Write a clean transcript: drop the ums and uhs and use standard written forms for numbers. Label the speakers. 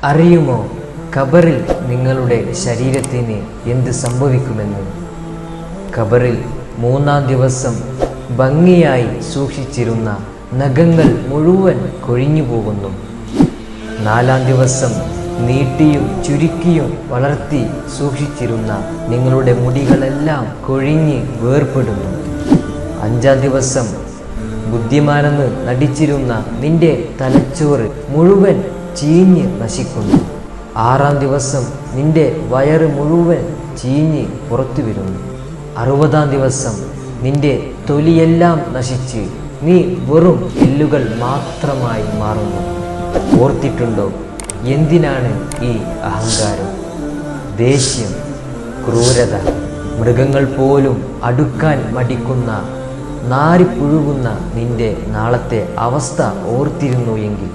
Speaker 1: അറിയുമോ ഖബറിൽ നിങ്ങളുടെ ശരീരത്തിന് എന്ത് സംഭവിക്കുമെന്ന്? ഖബറിൽ 3-ാം ദിവസം ഭംഗിയായി സൂക്ഷിച്ചിരുന്ന നഖങ്ങൾ മുഴുവൻ കൊഴിഞ്ഞു പോകുന്നു. 4-ാം ദിവസം നീട്ടിയും ചുരുക്കിയും വളർത്തി സൂക്ഷിച്ചിരുന്ന നിങ്ങളുടെ മുടികളെല്ലാം കൊഴിഞ്ഞ് വേർപ്പെടുന്നു. 5-ാം ദിവസം ബുദ്ധിമാനെന്ന് നടിച്ചിരുന്ന നിന്റെ തലച്ചോറ് മുഴുവൻ ചീഞ്ഞ് നശിക്കുന്നു. 6-ാം ദിവസം നിന്റെ വയറ് മുഴുവൻ ചീഞ്ഞ് പുറത്തു വരുന്നു. 60-ാം ദിവസം നിന്റെ തൊലിയെല്ലാം നശിച്ച് നീ വെറും എല്ലുകൾ മാത്രമായി മാറുന്നു. ഓർത്തിട്ടുണ്ടോ എന്തിനാണ് ഈ അഹങ്കാരം, ദേഷ്യം, ക്രൂരത? മൃഗങ്ങൾ പോലും അടുക്കാൻ മടിക്കുന്ന നാരിപ്പുഴുകുന്ന നിന്റെ നാളത്തെ അവസ്ഥ ഓർത്തിരുന്നു എങ്കിൽ